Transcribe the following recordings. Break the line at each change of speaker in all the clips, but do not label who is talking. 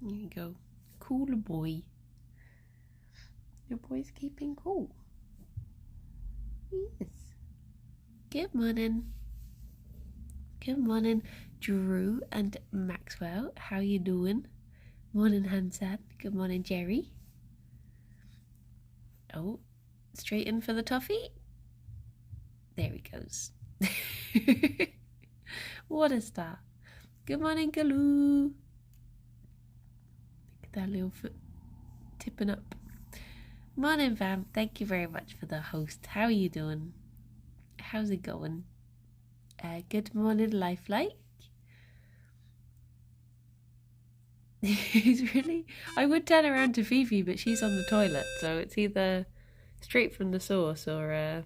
There you go. Cool boy. Your boy's keeping cool. Yes. Good morning. Good morning, Drew and Maxwell. How you doing? Morning, Hansan. Good morning, Gerry. Oh, straight in for the toffee. There he goes. What a star. Good morning, Galoo. Look at that little foot tipping up. Morning, fam. Thank you very much for the host. How are you doing? How's it going? Good morning, Lifelike. He's really... I would turn around to Fifi, but she's on the toilet, so it's either straight from the source or...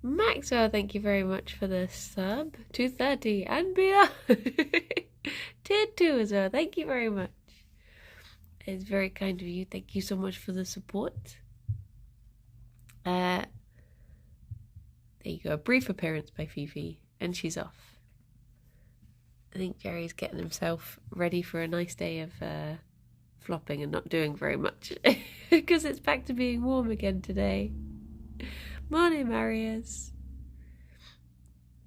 Maxwell, thank you very much for the sub. 230 and beyond. Tier 2 as well. Thank you very much. It's very kind of you. Thank you so much for the support. There you go. A brief appearance by Fifi, and she's off. I think Gerry's getting himself ready for a nice day of flopping and not doing very much because it's back to being warm again today. Morning, Marius.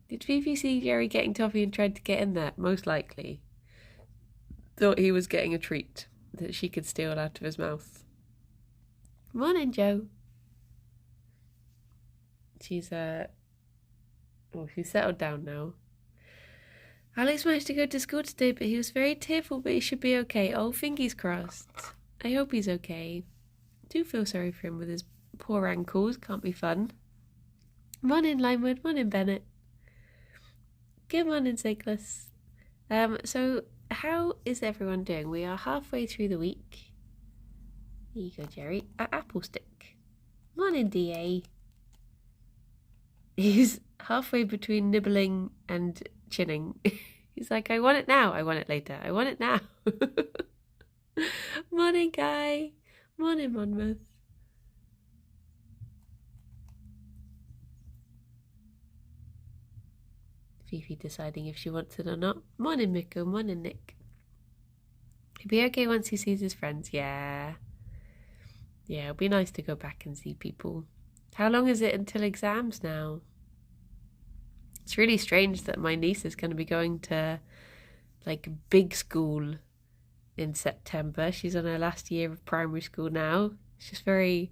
Did Fifi see Gerry getting toffee and tried to get in there? Most likely. Thought he was getting a treat that she could steal out of his mouth. Morning, Joe. She's she's settled down now. Alex managed to go to school today, but he was very tearful, but he should be okay. Oh, fingers crossed. I hope he's okay. I do feel sorry for him with his poor ankles. Can't be fun. Morning, Limewood. Morning, Bennett. Good morning, Siglas. So how is everyone doing? We are halfway through the week. Here you go, Gerry. Apple stick. Morning, DA. He's halfway between nibbling and chinning. He's like, I want it now. I want it later. I want it now. Morning, Guy. Morning, Monmouth. Fifi deciding if she wants it or not. Morning, Miko. Morning, Nick. He'll be okay once he sees his friends. Yeah. Yeah, it'll be nice to go back and see people. How long is it until exams now? It's really strange that my niece is going to be going to, like, big school in September. She's on her last year of primary school now. It's just very,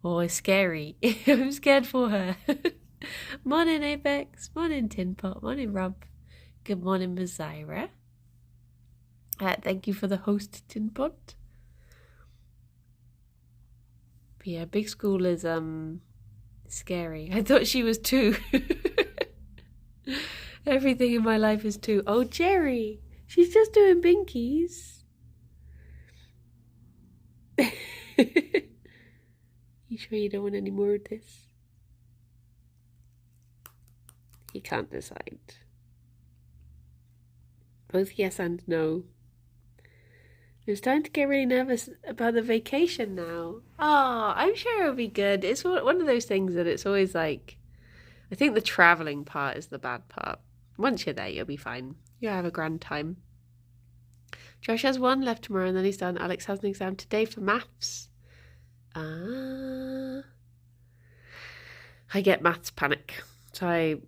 it's scary. I'm scared for her. Morning, Apex. Morning, Tin Pot. Morning, Rob. Good morning, Mazira. Thank you for the host, Tin Pot. But yeah, big school is scary. I thought she was 2. Everything in my life is 2. Oh, Gerry. She's just doing binkies. You sure you don't want any more of this? He can't decide. Both yes and no. It's time to get really nervous about the vacation now. Oh, I'm sure it'll be good. It's one of those things that it's always like, I think the travelling part is the bad part. Once you're there, you'll be fine. You'll have a grand time. Josh has 1 left tomorrow and then he's done. Alex has an exam today for maths. I get maths panic. So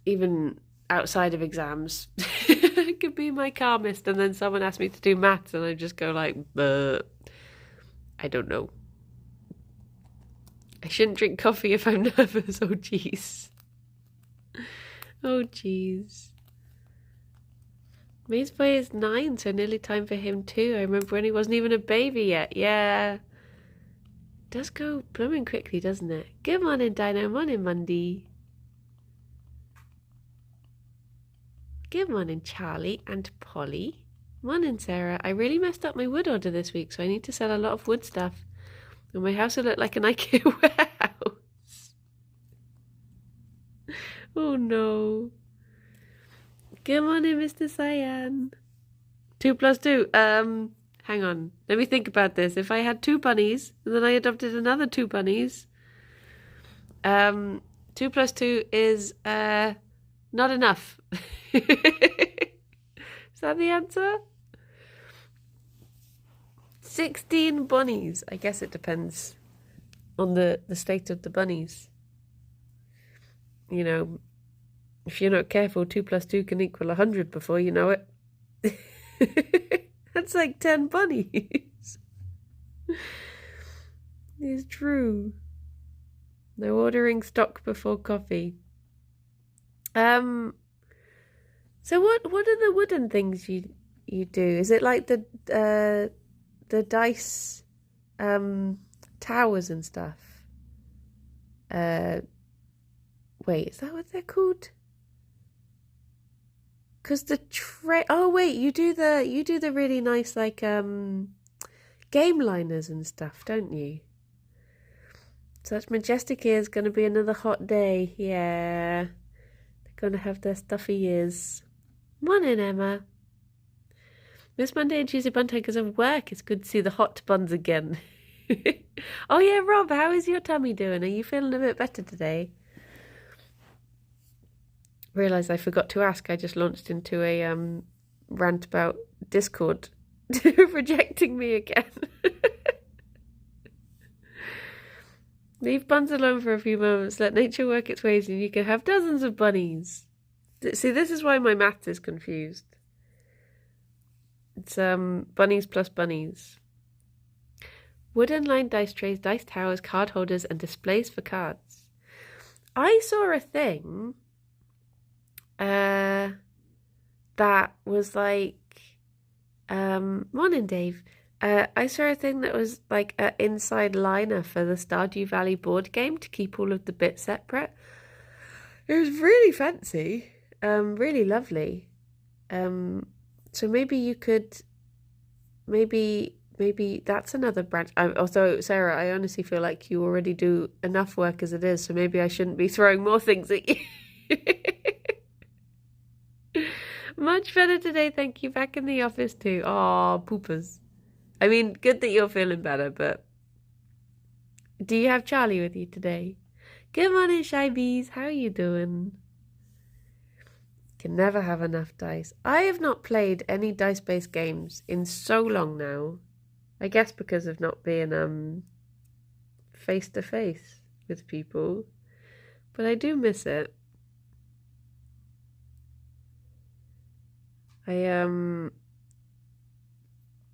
even outside of exams, I could be my calmest and then someone asks me to do maths and I just go like, I don't know. I shouldn't drink coffee if I'm nervous. Oh, jeez. Oh, jeez. May's boy is 9, so nearly time for him too. I remember when he wasn't even a baby yet. Yeah. It does go blooming quickly, doesn't it? Good morning, Dino. Morning, Monday. Good morning, Charlie and Polly. Morning, Sarah. I really messed up my wood order this week, so I need to sell a lot of wood stuff. And my house will look like an IKEA warehouse. Oh, no. Good morning, Mr. Cyan. 2 plus 2. Hang on. Let me think about this. If I had 2 bunnies, and then I adopted another 2 bunnies, 2 plus 2 is, not enough. Is that the answer? 16 bunnies. I guess it depends on the state of the bunnies. You know, if you're not careful, 2 plus 2 can equal 100 before you know it. That's like 10 bunnies. It's true. No ordering stock before coffee. So what are the wooden things you do? Is it like the dice towers and stuff? Wait, is that what they're called? Because the tray. Oh wait, you do the really nice like game liners and stuff, don't you? Such majestic ears. Gonna be another hot day. Yeah, they're gonna have their stuffy ears. Morning, Emma. Miss Monday and Tuesday bun because of work. It's good to see the hot buns again. Oh yeah, Rob, how is your tummy doing? Are you feeling a bit better today? Realised I forgot to ask. I just launched into a rant about Discord rejecting me again. Leave buns alone for a few moments. Let nature work its ways and you can have dozens of bunnies. See, this is why my maths is confused. It's bunnies plus bunnies. Wooden lined dice trays, dice towers, card holders, and displays for cards. I saw a thing that was like morning, Dave. I saw a thing that was like an inside liner for the Stardew Valley board game to keep all of the bits separate. It was really fancy, really lovely. So maybe you could, maybe that's another branch. Although, Sarah, I honestly feel like you already do enough work as it is, so maybe I shouldn't be throwing more things at you. Much better today, thank you. Back in the office too. Aw, poopers. I mean, good that you're feeling better, but do you have Charlie with you today? Good morning, Shy Bees. How are you doing? Can never have enough dice. I have not played any dice-based games in so long now. I guess because of not being face-to-face with people. But I do miss it.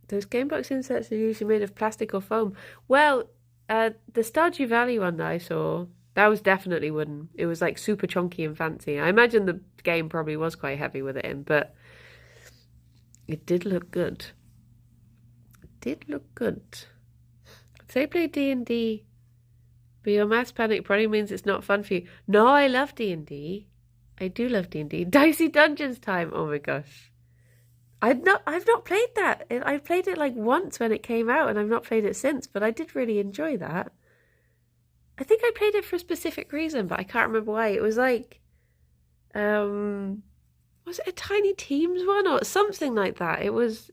Those game box inserts are usually made of plastic or foam. Well, the Stardew Valley one that I saw, that was definitely wooden. It was like super chunky and fancy. I imagine the game probably was quite heavy with it in, but it did look good. It did look good. Say play D&D, but your maths panic probably means it's not fun for you. No, I love D&D. I do love D&D. Dicey Dungeons time. Oh my gosh. I've not played that. I played it like once when it came out and I've not played it since, but I did really enjoy that. I think I played it for a specific reason, but I can't remember why. It was like, was it a Tiny Teams one or something like that? It was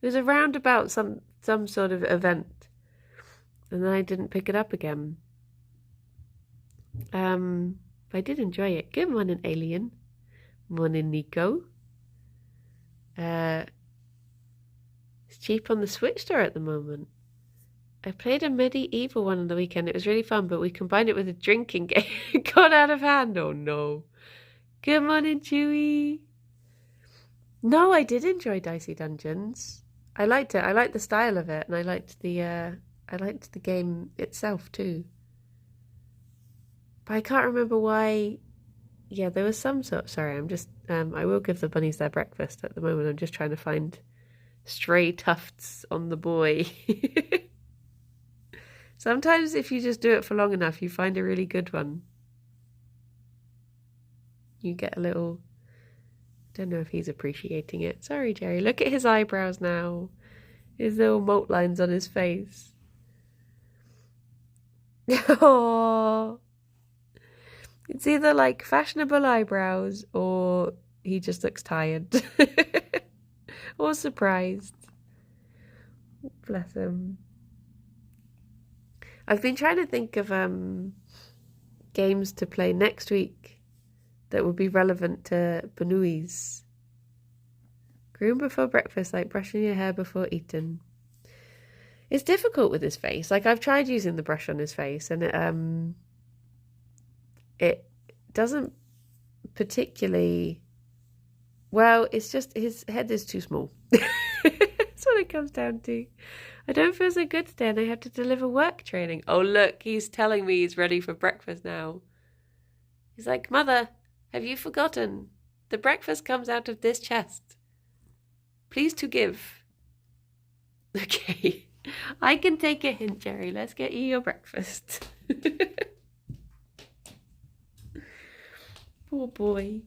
around about some sort of event, and then I didn't pick it up again. But I did enjoy it. Good morning, Alien. Morning, Nico. It's cheap on the Switch store at the moment. I played a medieval one on the weekend. It was really fun, but we combined it with a drinking game. It got out of hand. Oh no. Good morning, Chewy. No, I did enjoy Dicey Dungeons. I liked it. I liked the style of it, and I liked the game itself too. But I can't remember why. Yeah, there was some sort. Sorry, I'm just. I will give the bunnies their breakfast at the moment. I'm just trying to find stray tufts on the boy. Sometimes, if you just do it for long enough, you find a really good one. You get a little. I don't know if he's appreciating it. Sorry, Jerry. Look at his eyebrows now. His little moat lines on his face. Oh. It's either like fashionable eyebrows or he just looks tired. Or surprised. Bless him. I've been trying to think of games to play next week that would be relevant to Banui's. Groom before breakfast, like brushing your hair before eating. It's difficult with his face. Like, I've tried using the brush on his face, and it doesn't particularly... Well, it's just his head is too small. That's what it comes down to. I don't feel so good today, and I have to deliver work training. Oh, look, he's telling me he's ready for breakfast now. He's like, Mother, have you forgotten? The breakfast comes out of this chest. Please to give. Okay, I can take a hint, Gerry. Let's get you your breakfast. Poor boy.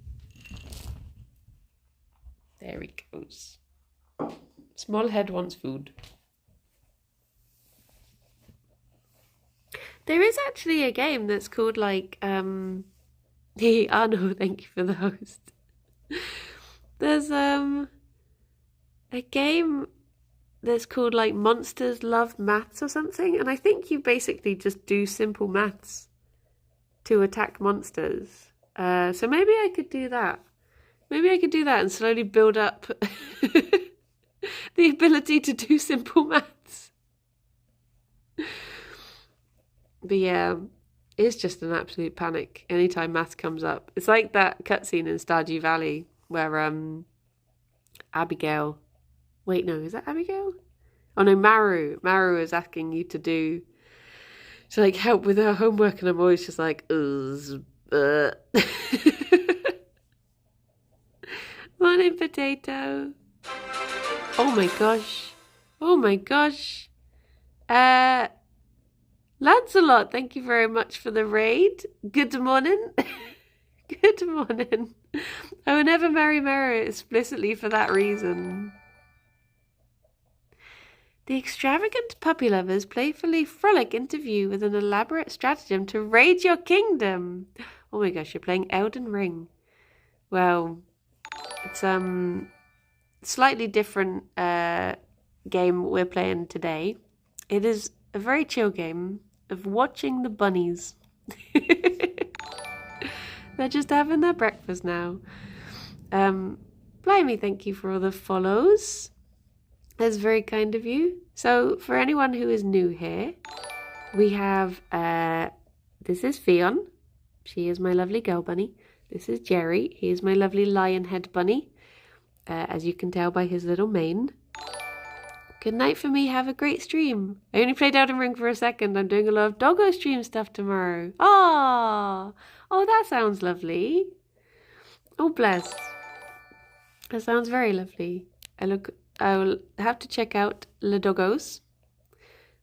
There he goes. Small head wants food. There is actually a game that's called like no, thank you for the host. There's a game that's called like Monsters Love Maths or something, and I think you basically just do simple maths to attack monsters. So maybe I could do that. Maybe I could do that and slowly build up the ability to do simple maths. But yeah, it's just an absolute panic anytime maths comes up. It's like that cutscene in Stardew Valley where Abigail... Wait, no, is that Abigail? Oh no, Maru. Maru is asking you to like help with her homework, and I'm always just like, Morning, potato. Oh my gosh. Oh my gosh. Lancelot, thank you very much for the raid. Good morning. Good morning. I will never marry Maru explicitly for that reason. The extravagant puppy lovers playfully frolic into view with an elaborate stratagem to raid your kingdom. Oh my gosh, you're playing Elden Ring. Well, it's slightly different game we're playing today. It is a very chill game of watching the bunnies. They're just having their breakfast now. Blimey, thank you for all the follows. That's very kind of you. So for anyone who is new here, we have, this is Ffion. She is my lovely girl bunny. This is Gerry. He is my lovely lion head bunny, as you can tell by his little mane. Good night for me. Have a great stream. I only played Elden Ring for a second. I'm doing a lot of doggo stream stuff tomorrow. Oh, that sounds lovely. Oh, bless. That sounds very lovely. I will have to check out Le Doggos.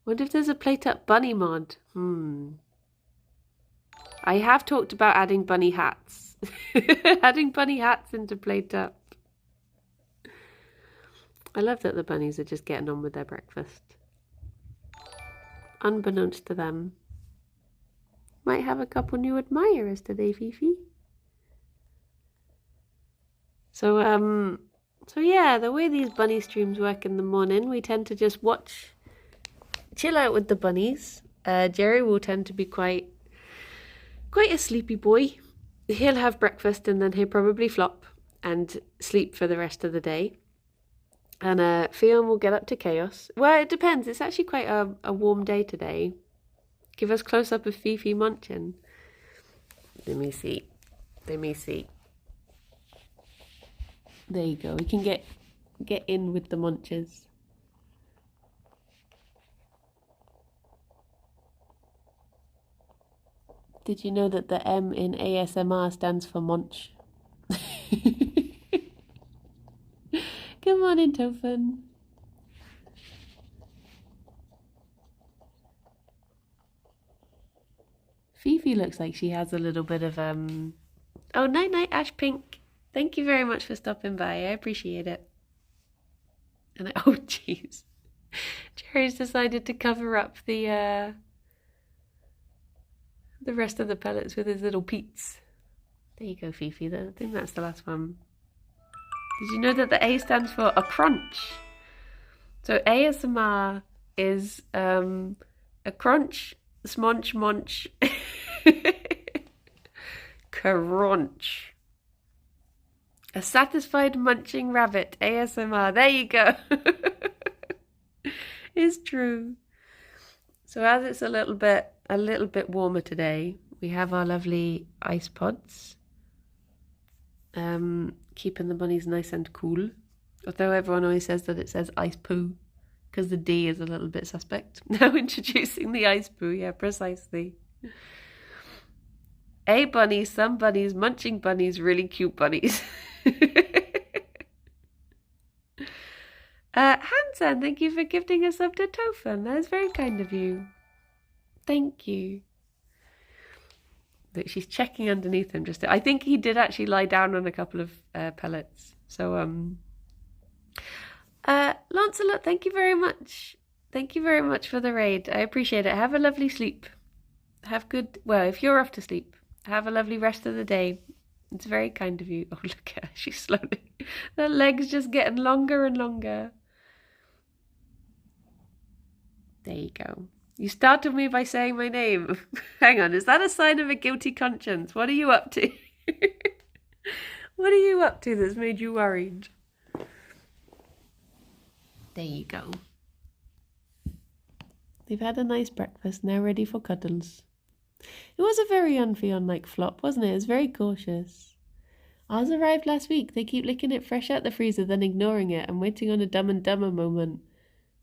Wonder if there's a Plate Up Bunny mod. I have talked about adding bunny hats. Adding bunny hats into Plate Up. I love that the bunnies are just getting on with their breakfast. Unbeknownst to them. Might have a couple new admirers today, Fifi. So yeah, the way these bunny streams work in the morning, we tend to just chill out with the bunnies. Gerry will tend to be quite a sleepy boy. He'll have breakfast and then he'll probably flop and sleep for the rest of the day. And Ffion will get up to chaos. Well, it depends. It's actually quite a warm day today. Give us close up of Fifi munching. Let me see. There you go. We can get in with the munches. Did you know that the M in ASMR stands for munch? Come on in, Tophan. Fifi looks like she has a little bit of Oh, night, Ash Pink. Thank you very much for stopping by. I appreciate it. And oh, jeez, Gerry's decided to cover up the rest of the pellets with his little peats. There you go, Fifi. I think that's the last one. Did you know that the A stands for a crunch? So ASMR is a crunch, smunch, munch, crunch. A satisfied munching rabbit, ASMR. There you go. It's true. So as it's a little bit warmer today, we have our lovely ice pods, keeping the bunnies nice and cool. Although everyone always says that it says ice poo, because the D is a little bit suspect. Now introducing the ice poo, yeah, precisely. A bunny, some bunnies, munching bunnies, really cute bunnies. Hansan, thank you for gifting us up to Tofan. That is very kind of you. Thank you. That she's checking underneath him. I think he did actually lie down on a couple of pellets. So, Lancelot, thank you very much. Thank you very much for the raid. I appreciate it. Have a lovely sleep. Well, if you're off to sleep, have a lovely rest of the day. It's very kind of you. Oh, look at her. She's slowly. Her leg's just getting longer and longer. There you go. You startled me by saying my name. Hang on, is that a sign of a guilty conscience? What are you up to? What are you up to that's made you worried? There you go. They've had a nice breakfast, now ready for cuddles. It was a very Ffion-like flop, wasn't it? It was very cautious. Ours arrived last week. They keep licking it fresh out the freezer, then ignoring it and waiting on a Dumb and Dumber moment.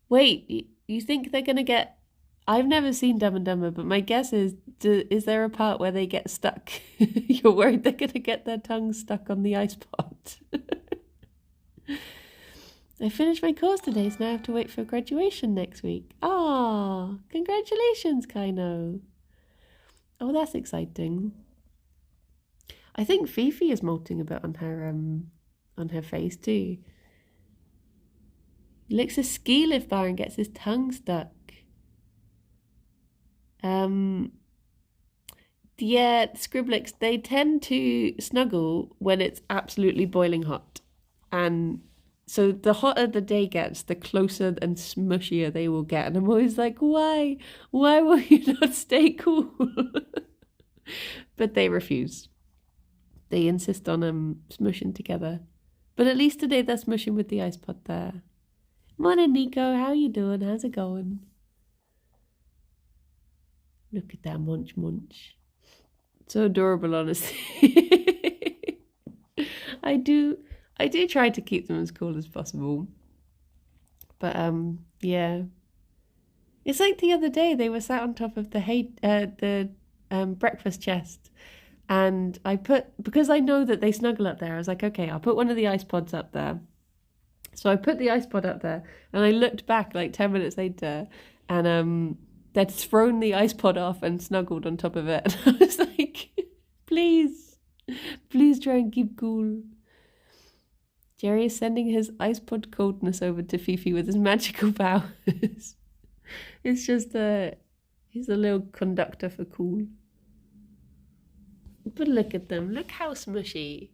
Wait, you think they're going to get... I've never seen Dumb and Dumber, but my guess is there a part where they get stuck? You're worried they're going to get their tongues stuck on the ice pot. I finished my course today, so now I have to wait for graduation next week. Ah, congratulations, Kaino. Oh, that's exciting. I think Fifi is molting a bit on her face too. He licks a ski lift bar and gets his tongue stuck. Yeah, Scriblix, they tend to snuggle when it's absolutely boiling hot. And so the hotter the day gets, the closer and smushier they will get. And I'm always like, why? Why will you not stay cool? But they refuse. They insist on smushing together. But at least today they're smushing with the ice pot there. Morning, Nico. How you doing? How's it going? Look at that munch. So adorable, honestly. I do try to keep them as cool as possible. But yeah. It's like the other day they were sat on top of the breakfast chest, and because I know that they snuggle up there, I was like, okay, I'll put one of the ice pods up there. So I put the ice pod up there, and I looked back like 10 minutes later, and they'd thrown the ice pod off and snuggled on top of it. And I was like, please try and keep cool. Gerry is sending his ice pod coldness over to Fifi with his magical powers. It's just he's a little conductor for cool. But look at them. Look how smushy.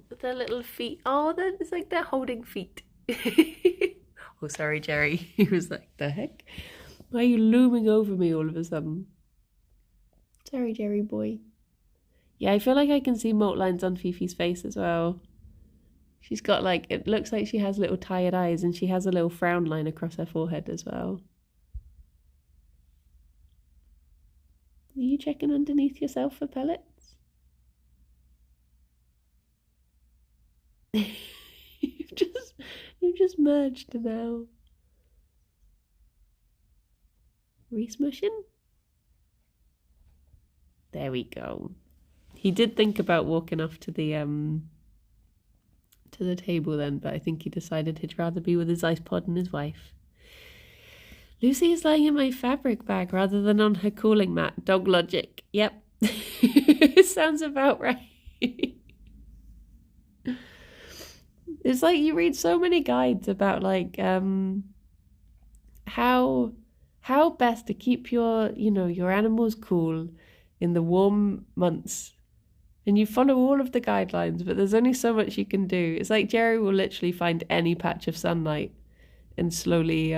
With their little feet. Oh, it's like they're holding feet. Oh, sorry, Gerry. He was like, the heck? Why are you looming over me all of a sudden? Sorry, Gerry boy. Yeah, I feel like I can see moat lines on Fifi's face as well. She's got it looks like she has little tired eyes, and she has a little frown line across her forehead as well. Are you checking underneath yourself for pellets? You've just merged now. Re-smushing? There we go. He did think about walking off to the table then, but I think he decided he'd rather be with his ice pod and his wife. Lucy is lying in my fabric bag rather than on her cooling mat. Dog logic. Yep. Sounds about right. It's like you read so many guides about how best to keep your animals cool in the warm months. And you follow all of the guidelines, but there's only so much you can do. It's like Gerry will literally find any patch of sunlight and slowly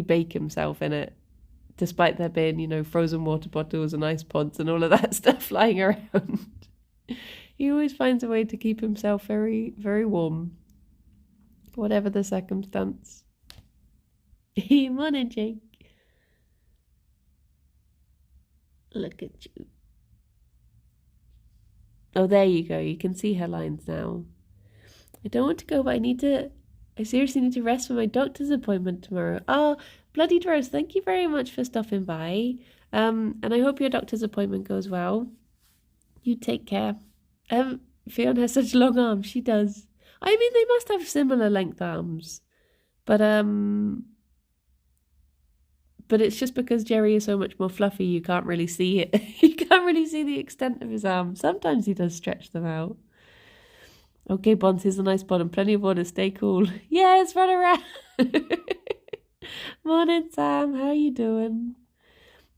bake himself in it, despite there being, frozen water bottles and ice pods and all of that stuff lying around. He always finds a way to keep himself very, very warm, whatever the circumstance. Morning, Jake. Look at you. Oh, there you go. You can see her lines now. I don't want to go, but I seriously need to rest for my doctor's appointment tomorrow. Oh, bloody Rose, thank you very much for stopping by. And I hope your doctor's appointment goes well. You take care. Ffion has such long arms. She does. I mean, they must have similar length arms. But it's just because Gerry is so much more fluffy, you can't really see it. You can't really see the extent of his arms. Sometimes he does stretch them out. Okay, Buns, here's a nice bottom. Plenty of water. Stay cool. Yes, run around. Morning, Sam. How are you doing?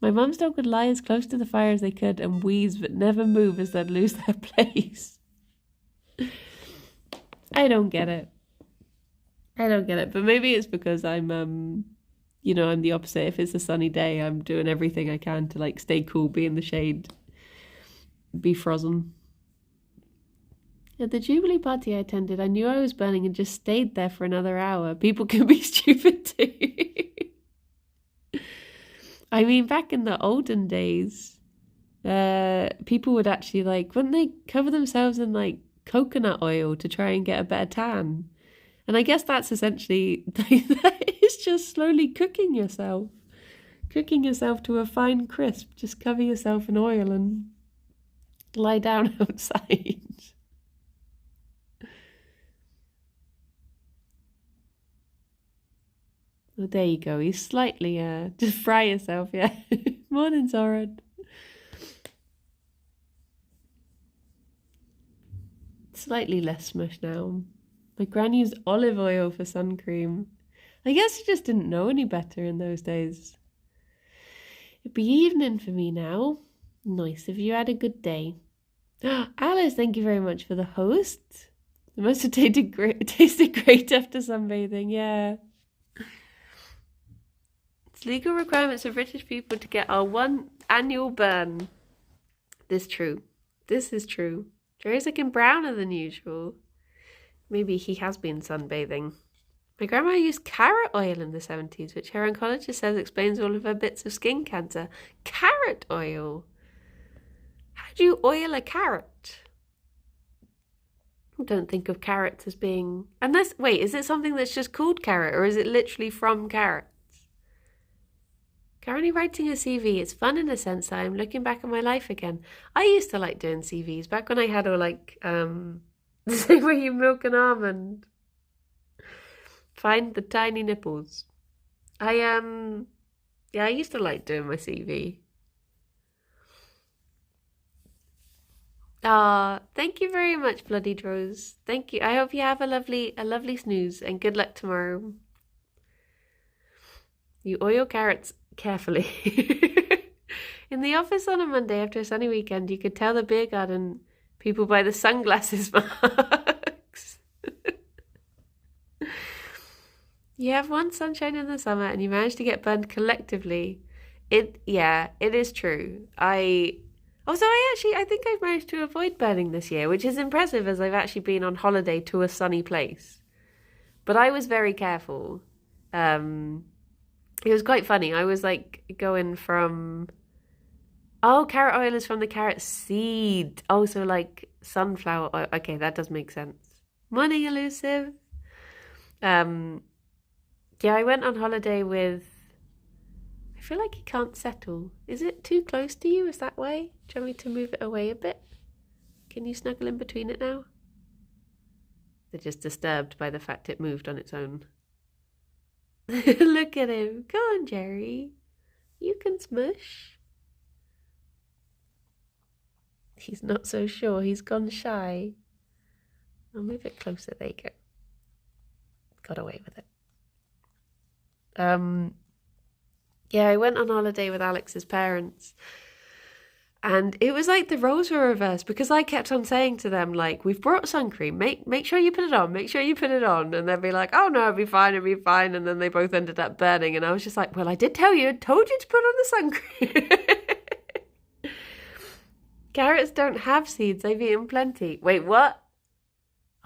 My mum's dog would lie as close to the fire as they could and wheeze but never move as they'd lose their place. I don't get it. But maybe it's because I'm I'm the opposite. If it's a sunny day, I'm doing everything I can to like stay cool, be in the shade, be frozen. At the Jubilee party I attended, I knew I was burning and just stayed there for another hour. People can be stupid too. I mean, back in the olden days, people would actually wouldn't they cover themselves in coconut oil to try and get a better tan? And I guess that's essentially, that is just slowly cooking yourself to a fine crisp. Just cover yourself in oil and lie down outside. Oh, there you go. You slightly, just fry yourself, yeah. Morning, Zoran. Slightly less smush now. My gran used olive oil for sun cream. I guess she just didn't know any better in those days. It'd be evening for me now. Nice of you. Had a good day. Alice, thank you very much for the host. It must have tasted great after sunbathing, yeah. It's legal requirements of British people to get our 1 annual burn. This is true. Gerry's looking browner than usual. Maybe he has been sunbathing. My grandma used carrot oil in the 70s, which her oncologist says explains all of her bits of skin cancer. Carrot oil? How do you oil a carrot? I don't think of carrots as being... Wait, is it something that's just called carrot, or is it literally from carrots? Currently writing a CV. It's fun in a sense that I'm looking back on my life again. I used to like doing CVs back when I had all the same way you milk an almond. Find the tiny nipples. I used to like doing my CV. Thank you very much, Bloody Rose. Thank you. I hope you have a lovely snooze and good luck tomorrow. You oil carrots carefully. In the office on a Monday after a sunny weekend, you could tell the beer garden people by the sunglasses marks. You have one sunshine in the summer and you manage to get burned collectively. It is true. I think I've managed to avoid burning this year, which is impressive as I've actually been on holiday to a sunny place. But I was very careful. It was quite funny. I was going from... Oh, carrot oil is from the carrot seed. Oh, so sunflower oil. Okay, that does make sense. Morning, Elusive. Yeah, I went on holiday with... I feel like he can't settle. Is it too close to you? Is that way? Do you want me to move it away a bit? Can you snuggle in between it now? They're just disturbed by the fact it moved on its own. Look at him. Go on, Gerry. You can smush. He's not so sure. He's gone shy. I'll move it closer. There you go. Got away with it. Yeah, I went on holiday with Alex's parents. And it was like the roles were reversed because I kept on saying to them, we've brought sun cream. Make sure you put it on. Make sure you put it on. And they'd be like, oh, no, it'll be fine. It'll be fine. And then they both ended up burning. And I was just like, well, I did tell you. I told you to put on the sun cream. Carrots don't have seeds. They've eaten plenty. Wait, what?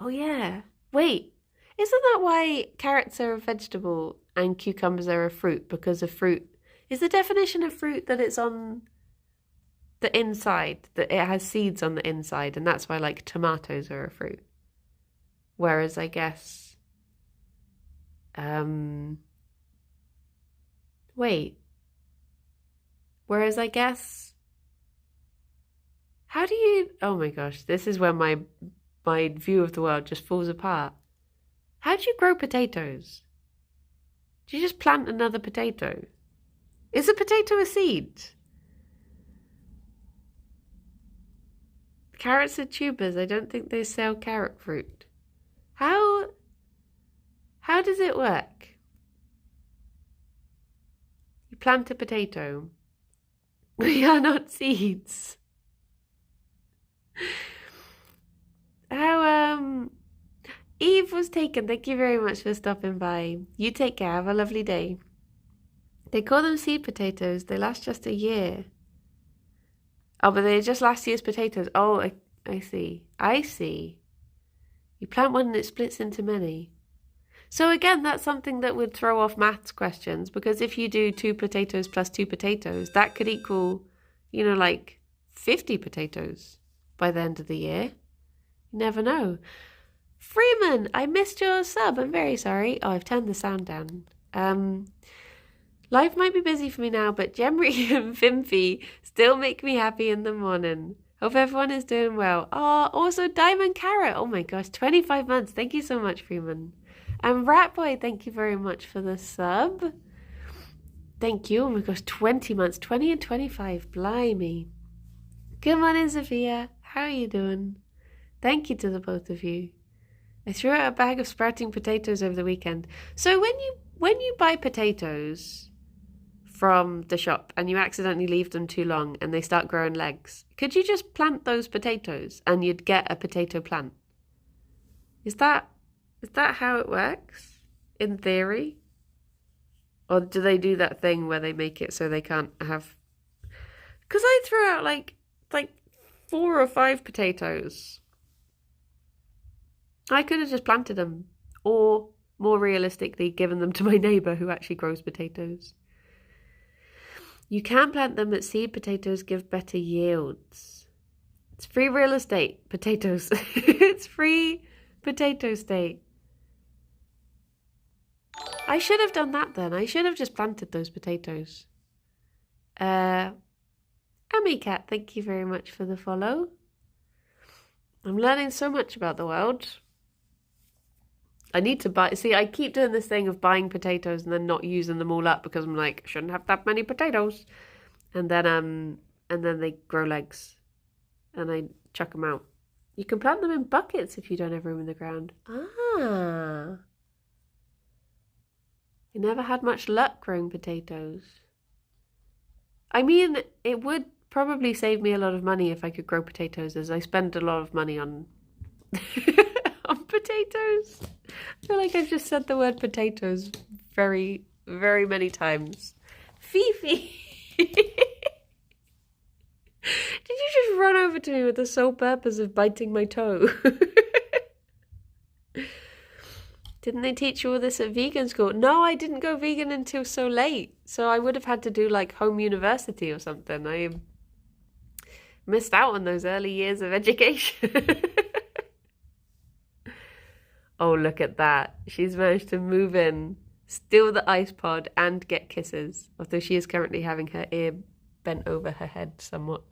Oh, yeah. Wait. Isn't that why carrots are a vegetable and cucumbers are a fruit? Because a fruit is the definition of fruit that it's on the inside, that it has seeds on the inside, and that's why like tomatoes are a fruit. Whereas I guess, wait. Whereas I guess, how do you? Oh my gosh, this is where my view of the world just falls apart. How do you grow potatoes? Do you just plant another potato? Is a potato a seed? Carrots are tubers. I don't think they sell carrot fruit. How does it work? You plant a potato. We are not seeds. How Eve was taken. Thank you very much for stopping by. You take care. Have a lovely day. They call them seed potatoes. They last just a year. Oh, but they're just last year's potatoes. Oh, I see. I see. You plant one and it splits into many. So again, that's something that would throw off maths questions, because if you do 2 potatoes plus 2 potatoes, that could equal, like 50 potatoes by the end of the year. You never know. Freeman, I missed your sub. I'm very sorry. Oh, I've turned the sound down. Life might be busy for me now, but Gerry and Ffion still make me happy in the morning. Hope everyone is doing well. Oh, also Diamond Carrot. Oh my gosh, 25 months. Thank you so much, Freeman. And Ratboy, thank you very much for the sub. Thank you. Oh my gosh, 20 months. 20 and 25. Blimey. Good morning, Sophia. How are you doing? Thank you to the both of you. I threw out a bag of sprouting potatoes over the weekend. So when you buy potatoes from the shop and you accidentally leave them too long and they start growing legs, could you just plant those potatoes and you'd get a potato plant? Is that how it works in theory? Or do they do that thing where they make it so they can't have... Because I threw out like 4 or 5 potatoes. I could have just planted them, or more realistically given them to my neighbour who actually grows potatoes. You can plant them, but seed potatoes give better yields. It's free real estate, potatoes. It's free potato estate. I should have done that then. I should have just planted those potatoes. Cat, thank you very much for the follow. I'm learning so much about the world. I need to buy... See, I keep doing this thing of buying potatoes and then not using them all up because I'm like, I shouldn't have that many potatoes. And then they grow legs. And I chuck them out. You can plant them in buckets if you don't have room in the ground. Ah. I never had much luck growing potatoes. I mean, it would probably save me a lot of money if I could grow potatoes, as I spend a lot of money on on potatoes. I feel like I've just said the word potatoes very, very many times. Fifi! Did you just run over to me with the sole purpose of biting my toe? Didn't they teach you all this at vegan school? No, I didn't go vegan until so late. So I would have had to do like home university or something. I missed out on those early years of education. Oh, look at that. She's managed to move in, steal the ice pod, and get kisses. Although she is currently having her ear bent over her head somewhat.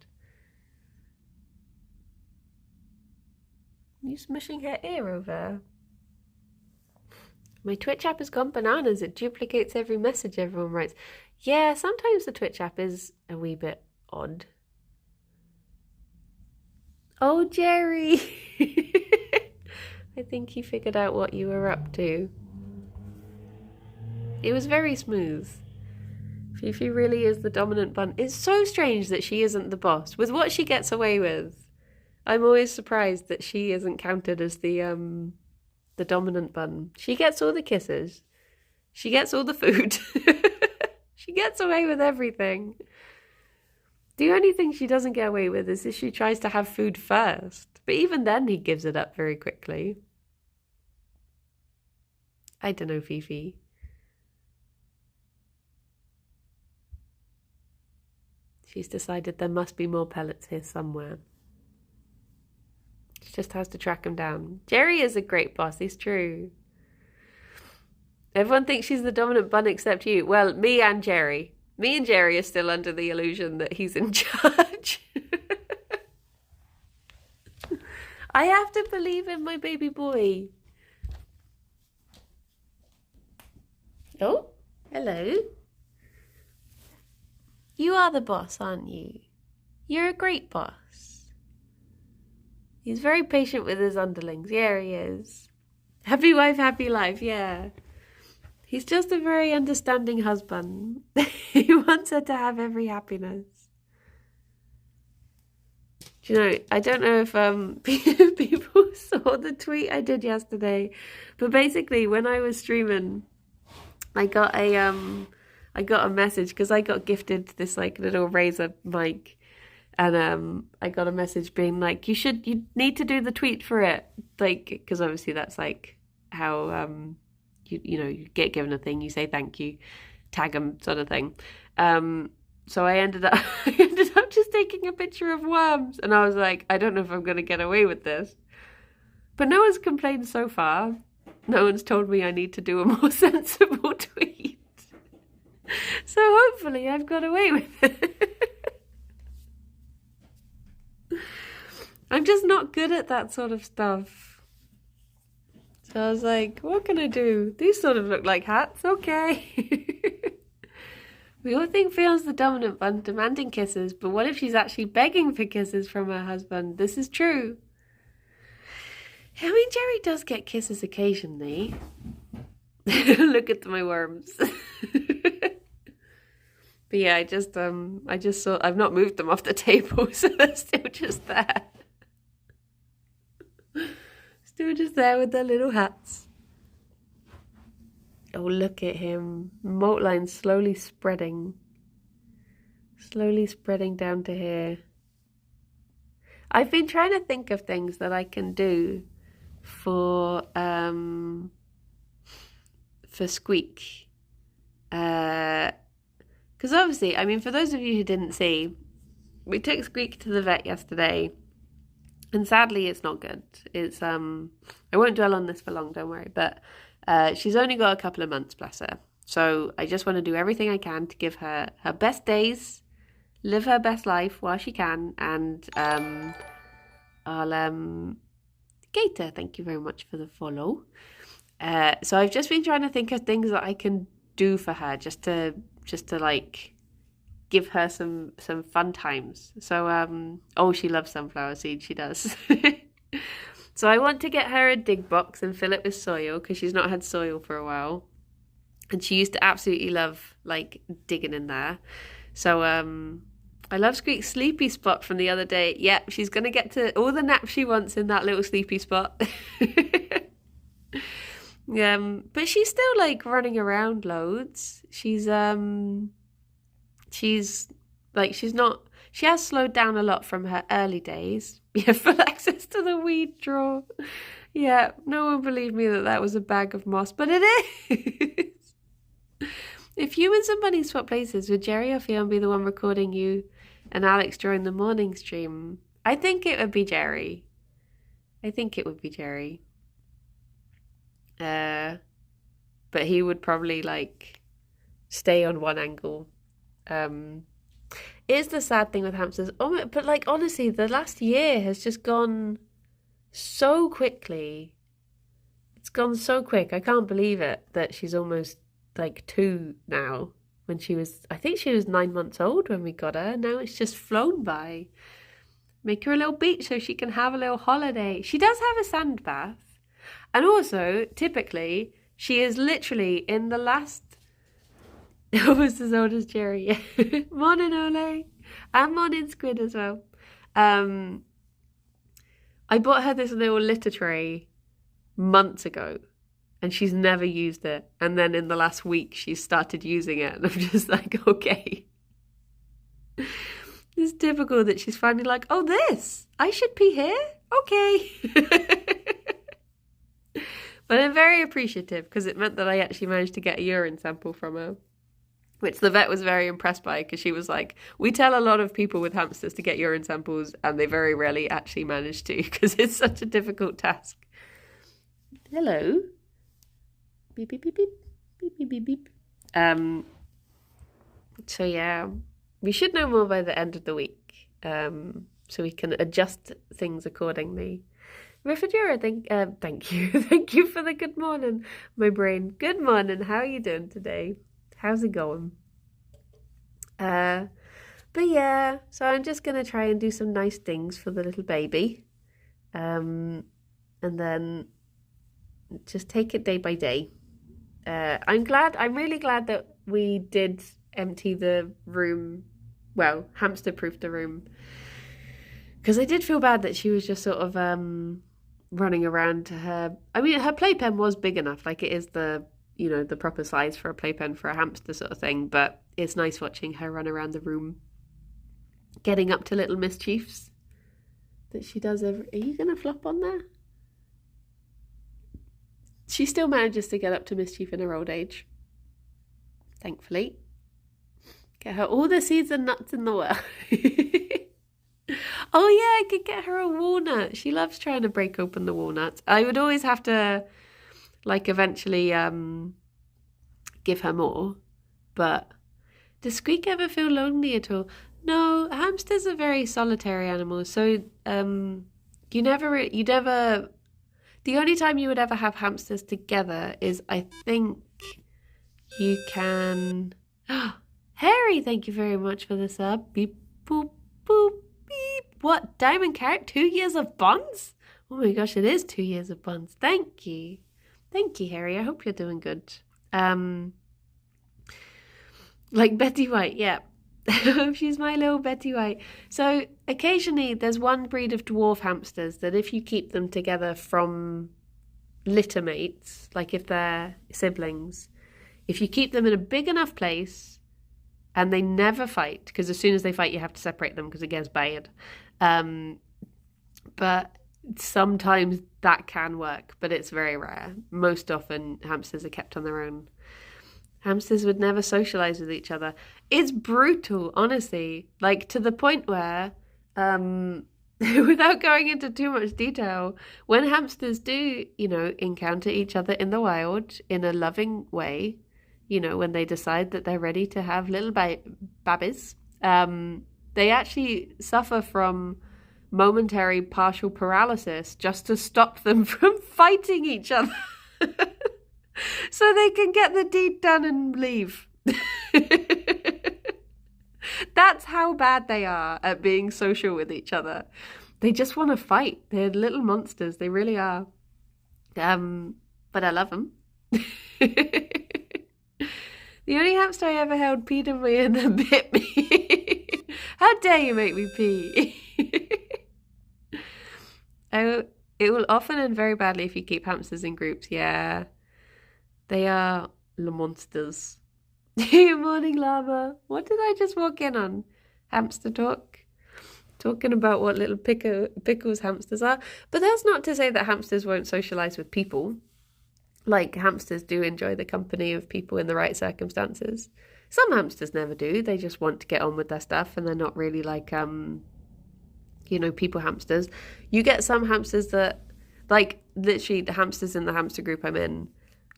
Are you smushing her ear over? My Twitch app has gone bananas. It duplicates every message everyone writes. Yeah, sometimes the Twitch app is a wee bit odd. Oh, Gerry! I think he figured out what you were up to. It was very smooth. Fifi really is the dominant bun. It's so strange that she isn't the boss. With what she gets away with, I'm always surprised that she isn't counted as the dominant bun. She gets all the kisses. She gets all the food. She gets away with everything. The only thing she doesn't get away with is if she tries to have food first. But even then he gives it up very quickly. I don't know, Fifi. She's decided there must be more pellets here somewhere. She just has to track them down. Gerry is a great boss, it's true. Everyone thinks she's the dominant bun except you. Well, me and Gerry. Me and Gerry are still under the illusion that he's in charge. I have to believe in my baby boy. Oh, hello. You are the boss, aren't you? You're a great boss. He's very patient with his underlings. Yeah, he is. Happy wife, happy life, yeah. He's just a very understanding husband. He wants her to have every happiness. Do you know, I don't know if people saw the tweet I did yesterday, but basically when I was streaming, I got a message because I got gifted this like little Razer mic, and I got a message being like, you need to do the tweet for it, like, because obviously that's like how you get given a thing, you say thank you, tag them, sort of thing. So I ended up just taking a picture of worms, and I was like, I don't know if I'm going to get away with this, but no one's complained so far. No one's told me I need to do a more sensible tweet. So hopefully I've got away with it. I'm just not good at that sort of stuff. So I was like, what can I do? These sort of look like hats. Okay. We all think Fion's the dominant one, demanding kisses, but what if she's actually begging for kisses from her husband? This is true. I mean, Gerry does get kisses occasionally. Look at my worms. But yeah, I just saw, I've not moved them off the table, so they're still just there. Still just there with their little hats. Oh, look at him. Molt line slowly spreading. Slowly spreading down to here. I've been trying to think of things that I can do for Squeak. Because obviously, I mean, for those of you who didn't see, we took Squeak to the vet yesterday, and sadly it's not good. It's I won't dwell on this for long, don't worry, but she's only got a couple of months, bless her. So I just want to do everything I can to give her her best days, live her best life while she can, and I'll Gator, thank you very much for the follow. So I've just been trying to think of things that I can do for her just to like give her some fun times. So oh, she loves sunflower seeds, she does. So I want to get her a dig box and fill it with soil, because she's not had soil for a while, and she used to absolutely love like digging in there. So I love Squeak's sleepy spot from the other day. Yep, she's gonna get to all the naps she wants in that little sleepy spot. But she's still like running around loads. She's not, she has slowed down a lot from her early days. Yeah, full access to the weed drawer. Yeah, no one believed me that was a bag of moss, but it is. If humans and bunnies swap places, would Gerry or Ffion be the one recording you and Alex during the morning stream? I think it would be Gerry. But he would probably like stay on one angle. It is the sad thing with hamsters. Oh, but like honestly, the last year has just gone so quickly. It's gone so quick. I can't believe it that she's almost like 2 now. When I think she was 9 months old when we got her. Now it's just flown by. Make her a little beach so she can have a little holiday. She does have a sand bath. And also, typically, she is literally in the last... almost as old as Gerry. Morning, Ole. And morning, Squid, as well. I bought her this little litter tray months ago, and she's never used it. And then in the last week, she's started using it. And I'm just like, okay. It's typical that she's finally like, oh, this. I should pee here? Okay. But I'm very appreciative because it meant that I actually managed to get a urine sample from her, which the vet was very impressed by because she was like, we tell a lot of people with hamsters to get urine samples and they very rarely actually manage to because it's such a difficult task. Hello. Beep, beep, beep, beep. Beep, beep, beep, beep. So yeah, we should know more by the end of the week, so we can adjust things accordingly. Rifadura, thank you. Thank you for the good morning, my brain. Good morning. How are you doing today? How's it going? But yeah, so I'm just going to try and do some nice things for the little baby. And then just take it day by day. I'm really glad that we did empty the room, well, hamster-proof the room. Because I did feel bad that she was just sort of running around to her. I mean, her playpen was big enough, like it is the proper size for a playpen for a hamster sort of thing, but it's nice watching her run around the room, getting up to little mischiefs that she does Are you going to flop on there? She still manages to get up to mischief in her old age, thankfully. Get her all the seeds and nuts in the world. Oh yeah, I could get her a walnut. She loves trying to break open the walnuts. I would always have to, like, eventually give her more. But does Squeak ever feel lonely at all? No, hamsters are very solitary animals. So you never. The only time you would ever have hamsters together is, I think, you can. Harry, thank you very much for the sub. Beep boop boop. Beep. What? Diamond Carrot? 2 years of buns? Oh my gosh, it is 2 years of buns. Thank you. Thank you, Harry. I hope you're doing good. Like Betty White, yeah. She's my little Betty White. So occasionally there's one breed of dwarf hamsters that if you keep them together from litter mates, like if they're siblings, if you keep them in a big enough place, and they never fight, because as soon as they fight, you have to separate them because it gets bad. But sometimes that can work, but it's very rare. Most often, hamsters are kept on their own. Hamsters would never socialize with each other. It's brutal, honestly. Like, to the point where, without going into too much detail, when hamsters do, encounter each other in the wild in a loving way, when they decide that they're ready to have little babies, they actually suffer from momentary partial paralysis just to stop them from fighting each other. So they can get the deed done and leave. That's how bad they are at being social with each other. They just want to fight. They're little monsters. They really are. But I love them. The only hamster I ever held peed on me and then bit me. How dare you make me pee? Oh, it will often end very badly if you keep hamsters in groups. Yeah, they are the monsters. Good morning, Llama. What did I just walk in on? Hamster talk? Talking about what little pickles hamsters are. But that's not to say that hamsters won't socialise with people. Like, hamsters do enjoy the company of people in the right circumstances. Some hamsters never do. They just want to get on with their stuff and they're not really like, people hamsters. You get some hamsters that, like, literally the hamsters in the hamster group I'm in,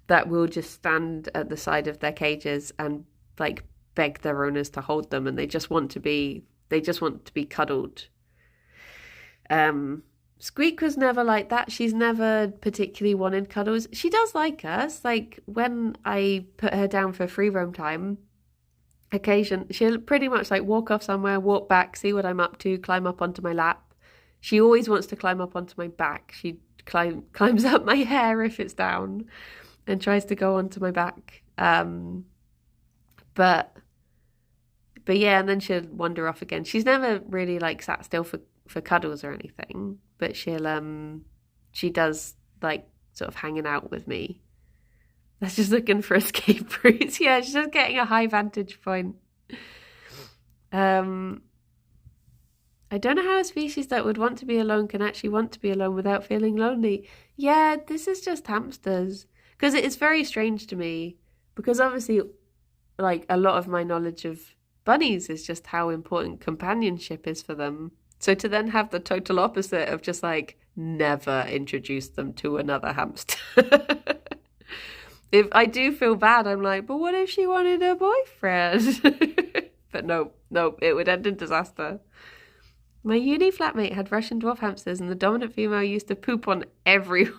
that will just stand at the side of their cages and, like, beg their owners to hold them, and they just want to be cuddled. Squeak was never like that. She's never particularly wanted cuddles. She does like us. Like, when I put her down for free roam time, she'll pretty much like walk off somewhere, walk back, see what I'm up to, climb up onto my lap. She always wants to climb up onto my back. She climbs up my hair if it's down and tries to go onto my back. But yeah, and then she'll wander off again. She's never really like sat still for cuddles or anything, but she does like sort of hanging out with me. That's just looking for escape routes. Yeah, she's just getting a high vantage point. I I don't know how a species that would want to be alone can actually want to be alone without feeling lonely. Yeah, this is just hamsters. Because it is very strange to me. Because obviously, like, a lot of my knowledge of bunnies is just how important companionship is for them. So to then have the total opposite of just like never introduce them to another hamster. If I do feel bad, I'm like, but what if she wanted a boyfriend? But no, it would end in disaster. My uni flatmate had Russian dwarf hamsters and the dominant female used to poop on everyone.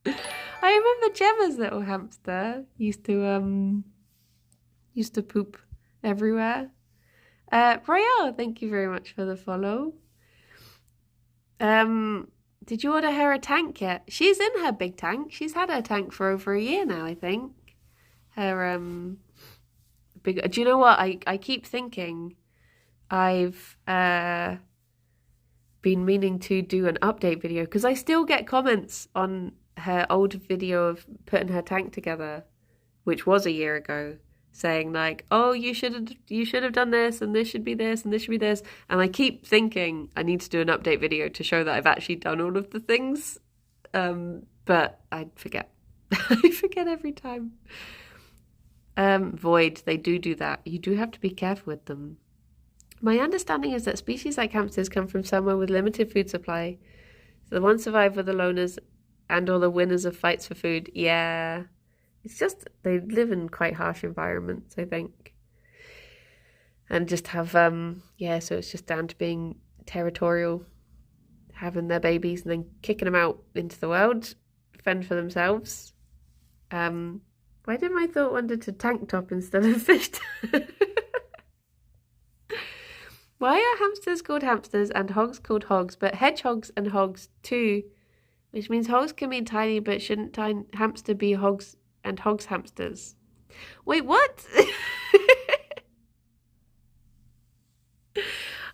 I remember Gemma's little hamster used to poop everywhere. Royale, thank you very much for the follow. Did you order her a tank yet? She's in her big tank. She's had her tank for over a year now, I think. Her big. Do you know what? I keep thinking I've been meaning to do an update video because I still get comments on her old video of putting her tank together, which was a year ago, saying like, oh, you should have done this, and this should be this, and this should be this. And I keep thinking I need to do an update video to show that I've actually done all of the things. But I forget. I forget every time. Void, they do that. You do have to be careful with them. My understanding is that species like hamsters come from somewhere with limited food supply. So the ones survive were the loners and or the winners of fights for food. Yeah. It's just, they live in quite harsh environments, I think. And just have, so it's just down to being territorial, having their babies and then kicking them out into the world, fend for themselves. Why did my thought wander to tank top instead of fish? Why are hamsters called hamsters and hogs called hogs, but hedgehogs and hogs too? Which means hogs can be tiny, but shouldn't hamster be hogs and hogs hamsters? Wait, what?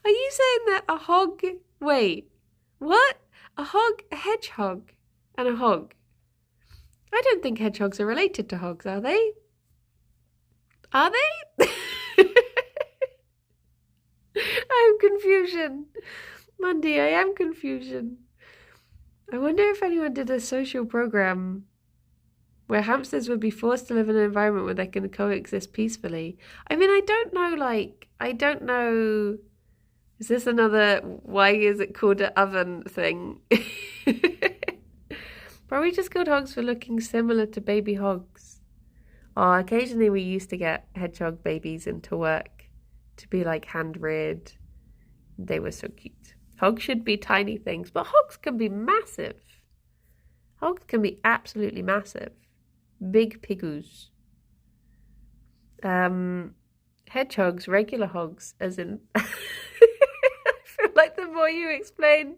Are you saying that a hog... Wait, what? A hog, a hedgehog, and a hog? I don't think hedgehogs are related to hogs, are they? Are they? I'm confusion. Monday, I am confusion. I wonder if anyone did a social program where hamsters would be forced to live in an environment where they can coexist peacefully. I mean, I don't know. Is this another, why is it called an oven thing? Probably just called hogs for looking similar to baby hogs. Oh, occasionally we used to get hedgehog babies into work to be like hand-reared. They were so cute. Hogs should be tiny things, but hogs can be massive. Hogs can be absolutely massive. Big piggoos. Hedgehogs, regular hogs, as in... I feel like the more you explain,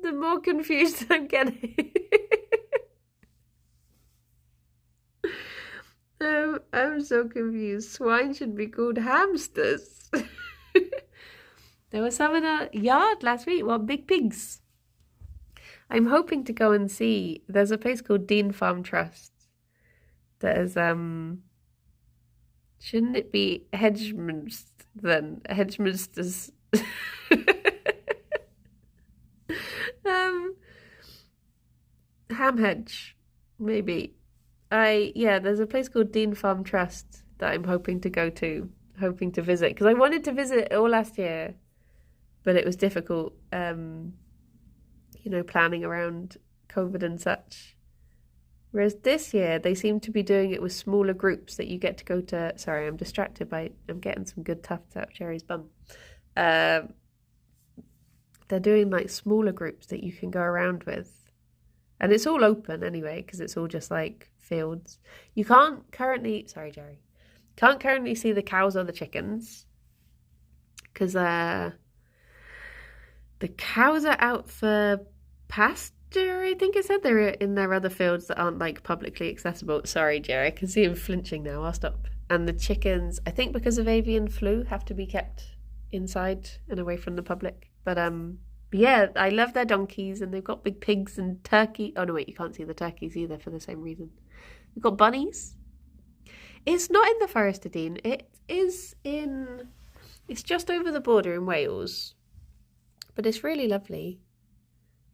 the more confused I'm getting. I'm so confused. Swine should be called hamsters. There was some in a yard last week. Well, big pigs. I'm hoping to go and see. There's a place called Dean Farm Trust. That is, shouldn't it be Hedgeminster then? Hedgeminster's. Hamhedge, maybe. There's a place called Dean Farm Trust that I'm hoping to go to, hoping to visit. Because I wanted to visit it all last year, but it was difficult, planning around COVID and such. Whereas this year, they seem to be doing it with smaller groups that you get to go to. Sorry, I'm distracted I'm getting some good tufts out of Gerry's bum. They're doing like smaller groups that you can go around with. And it's all open anyway, because it's all just like fields. You can't currently, sorry, Gerry, can't currently see the cows or the chickens because the cows are out for pasture, I think it said. They're in their other fields that aren't like publicly accessible. Sorry, Gerry, I can see him flinching now. I'll stop. And the chickens, I think because of avian flu, have to be kept inside and away from the public. But yeah, I love their donkeys, and they've got big pigs and turkey. Oh no, wait, you can't see the turkeys either for the same reason. We've got bunnies. It's not in the Forest of Dean. It's just over the border in Wales. But it's really lovely.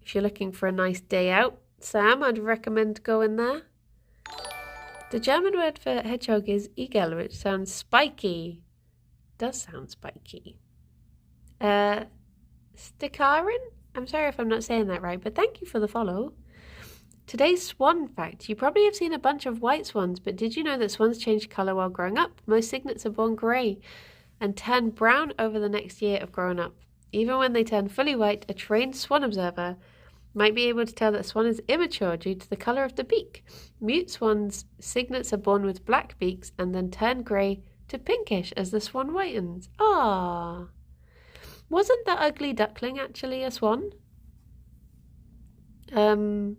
If you're looking for a nice day out, Sam, I'd recommend going there. The German word for hedgehog is Igel, which sounds spiky. Does sound spiky. Stikaren? I'm sorry if I'm not saying that right, but thank you for the follow. Today's swan fact. You probably have seen a bunch of white swans, but did you know that swans change colour while growing up? Most cygnets are born grey and turn brown over the next year of growing up. Even when they turn fully white, a trained swan observer might be able to tell that a swan is immature due to the colour of the beak. Mute swans' cygnets are born with black beaks and then turn grey to pinkish as the swan whitens. Ah, wasn't that ugly duckling actually a swan? You're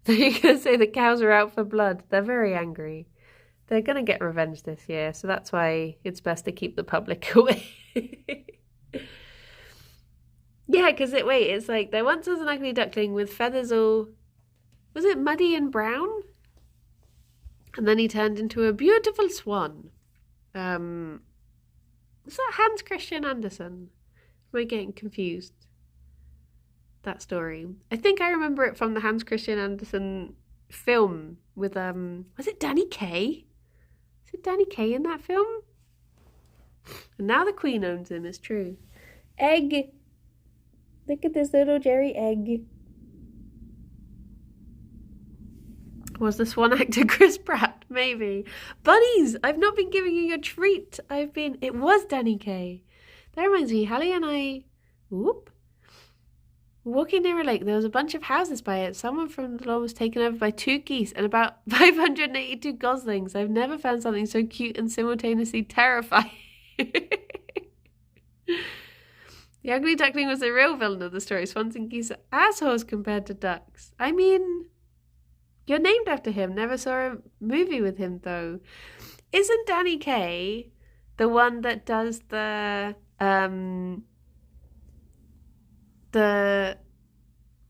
going to say the cows are out for blood. They're very angry. They're going to get revenge this year, so that's why it's best to keep the public away. Yeah, because it's like there once was an ugly duckling with feathers all... Was it muddy and brown? And then he turned into a beautiful swan. Was that Hans Christian Andersen? Am I getting confused? That story. I think I remember it from the Hans Christian Andersen film with was it Danny Kaye? Is it Danny Kaye in that film? And now the Queen owns him, it's true. Egg. Look at this little Gerry egg. Was the swan actor Chris Pratt? Maybe. Bunnies! I've not been giving you your treat. It was Danny Kaye. That reminds me, Hallie and I walking near a lake. There was a bunch of houses by it. Someone from the lawn was taken over by 2 geese and about 582 goslings. I've never found something so cute and simultaneously terrifying. The ugly duckling was the real villain of the story. Swans and geese are assholes compared to ducks. I mean, you're named after him. Never saw a movie with him, though. Isn't Danny Kaye the one that does the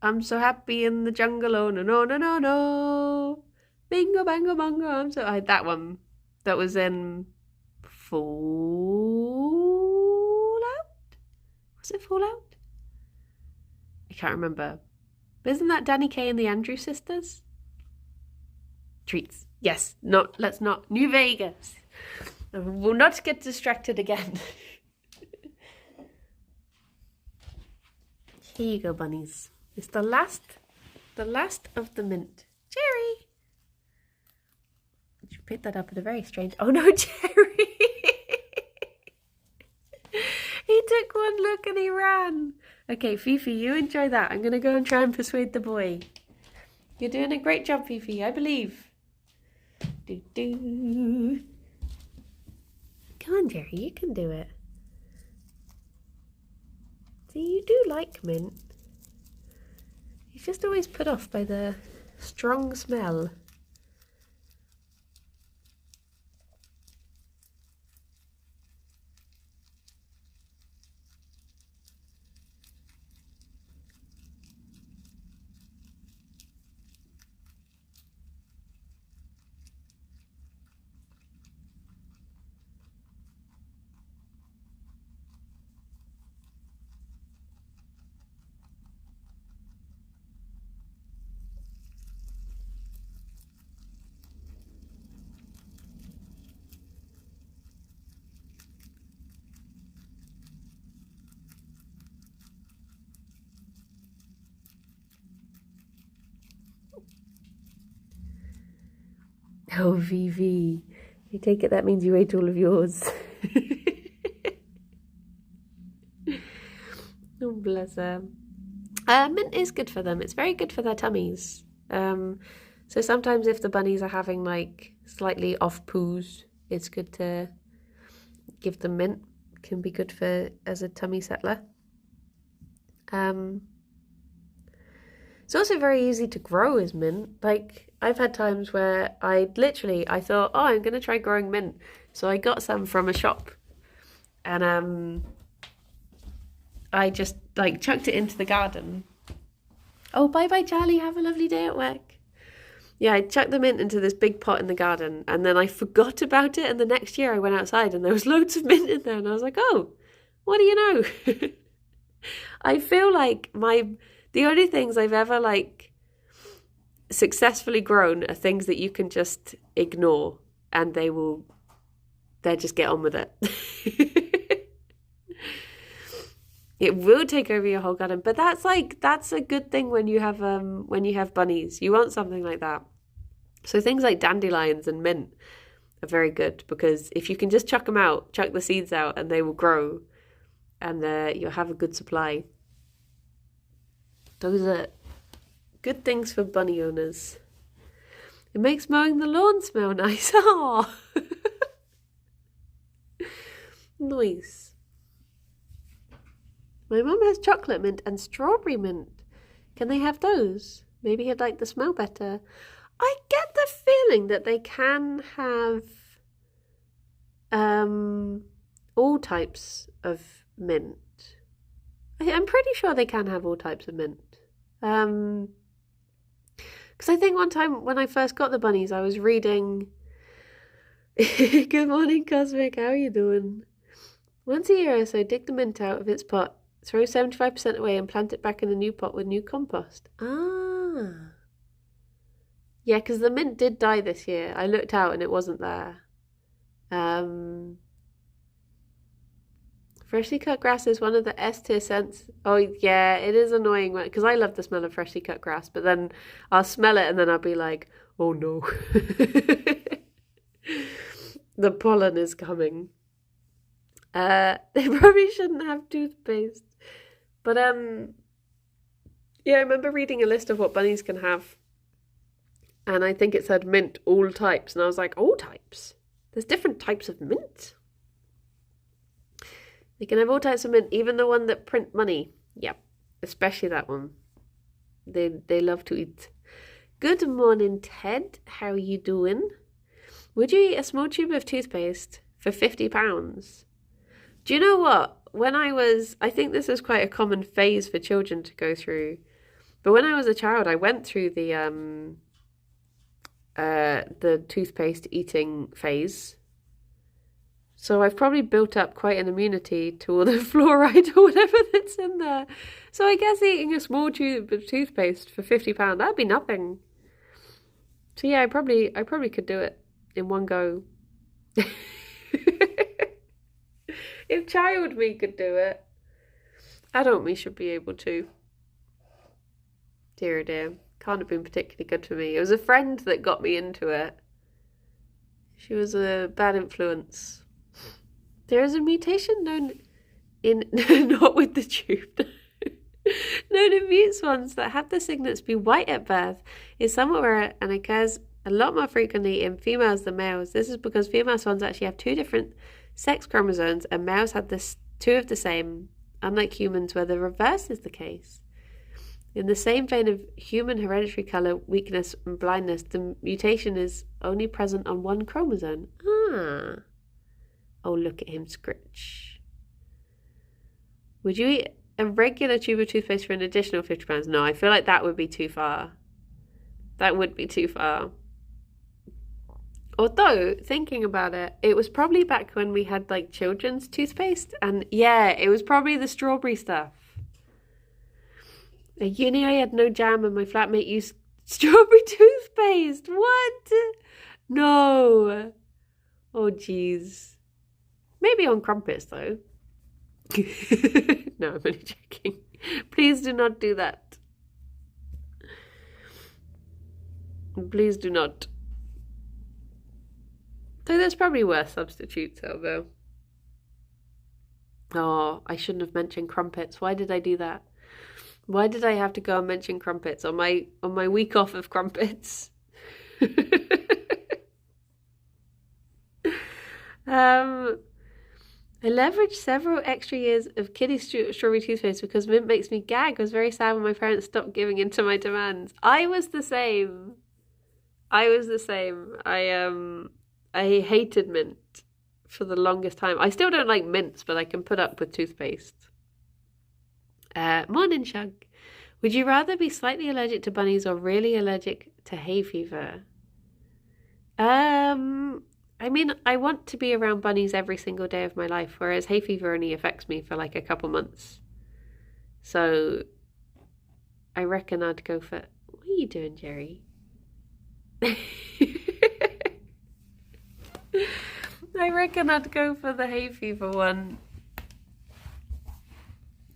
I'm so happy in the jungle, oh no, no, no, no, no. Bingo, bango, bongo, that one. That was in Fallout? Was it Fallout? I can't remember. But isn't that Danny Kaye and the Andrews sisters? Treats. Yes, let's not. New Vegas. We'll not get distracted again. Here you go, bunnies. It's the last of the mint. Gerry! You picked that up at a very strange... Oh no, Gerry! He took one look and he ran. Okay, Fifi, you enjoy that. I'm going to go and try and persuade the boy. You're doing a great job, Fifi, I believe. Do. Come on, Gerry, you can do it. See, you do like mint. He's just always put off by the strong smell. Oh, VV. You take it that means you ate all of yours. Oh, bless her. Mint is good for them. It's very good for their tummies. So sometimes if the bunnies are having like slightly off poos, it's good to give them mint. It can be good for as a tummy settler. It's also very easy to grow as mint. Like, I've had times where I thought, oh, I'm going to try growing mint. So I got some from a shop. And I just, chucked it into the garden. Oh, bye-bye, Charlie. Have a lovely day at work. Yeah, I chucked the mint into this big pot in the garden, and then I forgot about it, and the next year I went outside and there was loads of mint in there, and I was like, oh, what do you know? I feel like the only things I've ever like successfully grown are things that you can just ignore and they'll just get on with it. It will take over your whole garden, but that's a good thing when you have bunnies. You want something like that. So things like dandelions and mint are very good because if you can just chuck the seeds out, and they will grow, and you'll have a good supply. Those are good things for bunny owners. It makes mowing the lawn smell nice. Oh, nice. My mum has chocolate mint and strawberry mint. Can they have those? Maybe he'd like the smell better. I get the feeling that they can have all types of mint. I'm pretty sure they can have all types of mint. Because I think one time when I first got the bunnies, I was reading... Good morning, Cosmic. How are you doing? Once a year or so, dig the mint out of its pot, throw 75% away and plant it back in the new pot with new compost. Ah. Yeah, because the mint did die this year. I looked out and it wasn't there. Freshly cut grass is one of the S tier scents. Oh, yeah, it is annoying because I love the smell of freshly cut grass, but then I'll smell it and then I'll be like, oh no. The pollen is coming. They probably shouldn't have toothpaste. But, yeah, I remember reading a list of what bunnies can have. And I think it said mint, all types. And I was like, all types? There's different types of mint? They can have all types of mint, even the one that print money. Yep, especially that one. They love to eat. Good morning, Ted. How are you doing? Would you eat a small tube of toothpaste for £50? Do you know what? I think this is quite a common phase for children to go through. But when I was a child, I went through the toothpaste eating phase. So I've probably built up quite an immunity to all the fluoride or whatever that's in there. So I guess eating a small tube of toothpaste for £50, that'd be nothing. So yeah, I probably could do it in one go. If child me could do it, adult me should be able to. Dear oh dear. Can't have been particularly good for me. It was a friend that got me into it. She was a bad influence. There is a mutation known in... not with the tube. known in mute swans that have the signets be white at birth is somewhat rare and occurs a lot more frequently in females than males. This is because female swans actually have two different sex chromosomes and males have two of the same, unlike humans where the reverse is the case. In the same vein of human hereditary colour, weakness and blindness, the mutation is only present on one chromosome. Ah. Oh, look at him scritch. Would you eat a regular tube of toothpaste for an additional £50? No, I feel like that would be too far. That would be too far. Although, thinking about it, it was probably back when we had like children's toothpaste. And yeah, it was probably the strawberry stuff. At uni, I had no jam and my flatmate used strawberry toothpaste. What? No. Oh, jeez. Maybe on crumpets, though. No, I'm only joking. Please do not do that. Please do not. Though there's probably worse substitutes out there. Oh, I shouldn't have mentioned crumpets. Why did I do that? Why did I have to go and mention crumpets on my week off of crumpets? I leveraged several extra years of kiddie strawberry toothpaste because mint makes me gag. I was very sad when my parents stopped giving in to my demands. I was the same. I hated mint for the longest time. I still don't like mints, but I can put up with toothpaste. Morning, Shug. Would you rather be slightly allergic to bunnies or really allergic to hay fever? I mean, I want to be around bunnies every single day of my life, whereas hay fever only affects me for like a couple months. So I reckon I'd go for... What are you doing, Gerry? I reckon I'd go for the hay fever one.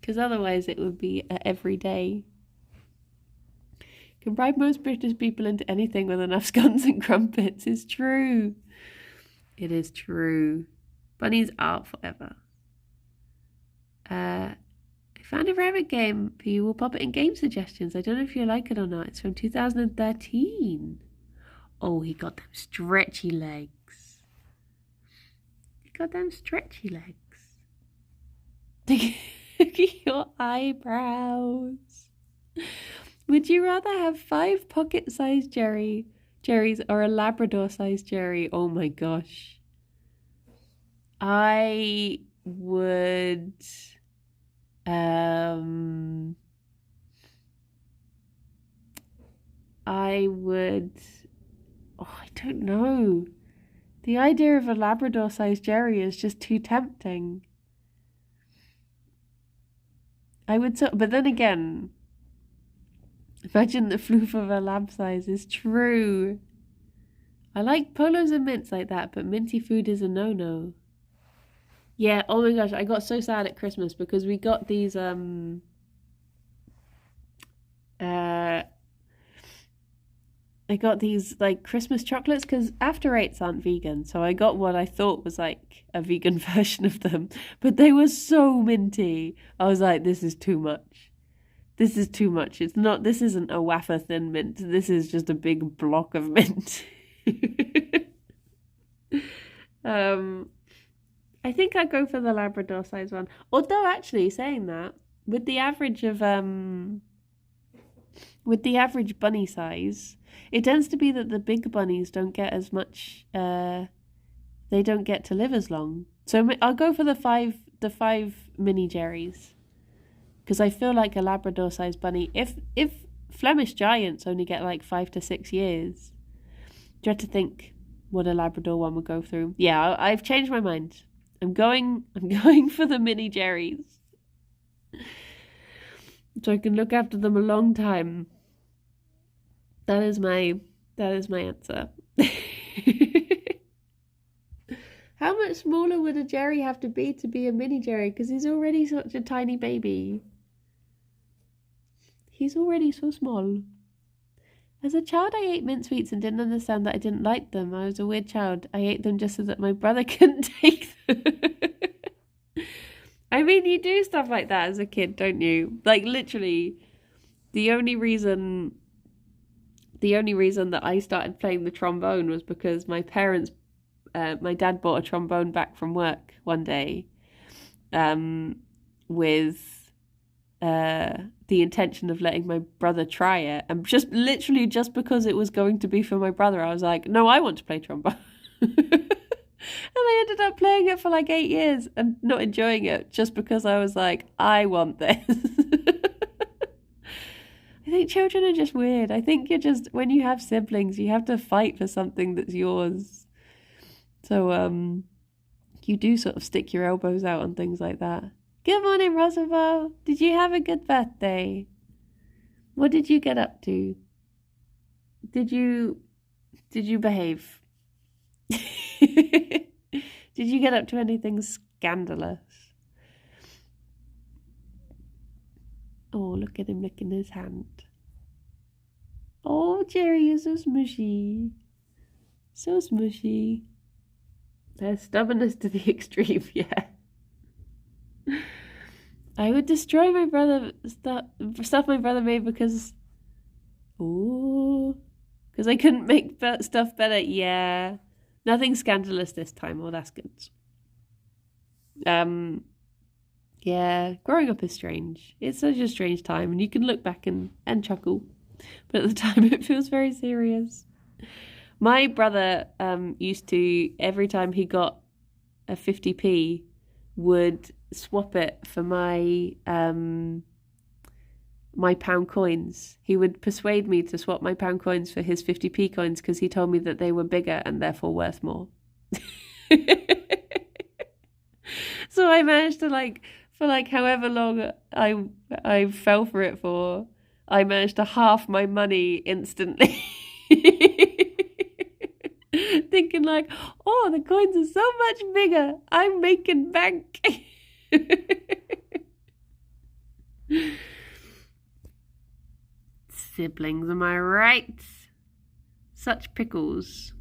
Because otherwise it would be every day. Can bribe most British people into anything with enough scones and crumpets. It's true. It is true. Bunnies are forever. I found a rabbit game for you. We'll pop it in game suggestions. I don't know if you like it or not. It's from 2013. Oh, he got them stretchy legs. He got them stretchy legs. Look at your eyebrows. Would you rather have 5 pocket-sized Gerrys or a Labrador-sized Gerry? Oh my gosh. I would... Oh, I don't know. The idea of a Labrador-sized Gerry is just too tempting. But then again, imagine the floof of a lab size is true. I like polos and mints like that, but minty food is a no-no. Yeah, oh my gosh, I got so sad at Christmas because we got these I got these like Christmas chocolates because After Eights aren't vegan, so I got what I thought was like a vegan version of them, but they were so minty. I was like, this is too much. This is too much. This isn't a wafer thin mint. This is just a big block of mint. I think I'd go for the Labrador size one. Although actually saying that, with the average bunny size, it tends to be that the big bunnies don't get as much, they don't get to live as long. So I'll go for the five mini Gerrys. Because I feel like a Labrador-sized bunny, if Flemish Giants only get like 5 to 6 years, do you have to think what a Labrador one would go through? Yeah, I've changed my mind. I'm going for the mini Gerrys. So I can look after them a long time. That is my answer. How much smaller would a Gerry have to be a mini Gerry? Because he's already such a tiny baby. He's already so small. As a child, I ate mint sweets and didn't understand that I didn't like them. I was a weird child. I ate them just so that my brother couldn't take them. I mean, you do stuff like that as a kid, don't you? Like, literally, the only reason that I started playing the trombone was because my dad bought a trombone back from work one day, with the intention of letting my brother try it, and just because it was going to be for my brother, I was like, no, I want to play trombone. And I ended up playing it for like 8 years and not enjoying it just because I was like, I want this. I think children are just weird. I think when you have siblings, you have to fight for something that's yours. So you do sort of stick your elbows out on things like that. Good morning, Roosevelt. Did you have a good birthday? What did you get up to? Did you behave? Did you get up to anything scandalous? Oh, look at him licking his hand. Oh, Gerry is so smushy. So smushy. There's stubbornness to the extreme, yeah. I would destroy my brother stuff my brother made because I couldn't make stuff better. Yeah, nothing scandalous this time. Oh, that's good. Yeah, growing up is strange. It's such a strange time, and you can look back and chuckle, but at the time it feels very serious. My brother used to, every time he got a 50p, would swap it for my my pound coins. He would persuade me to swap my pound coins for his 50p coins because he told me that they were bigger and therefore worth more. So I managed to for however long I fell for it for, I managed to half my money instantly. Thinking oh, the coins are so much bigger. I'm making bank. Siblings, am I right? Such pickles.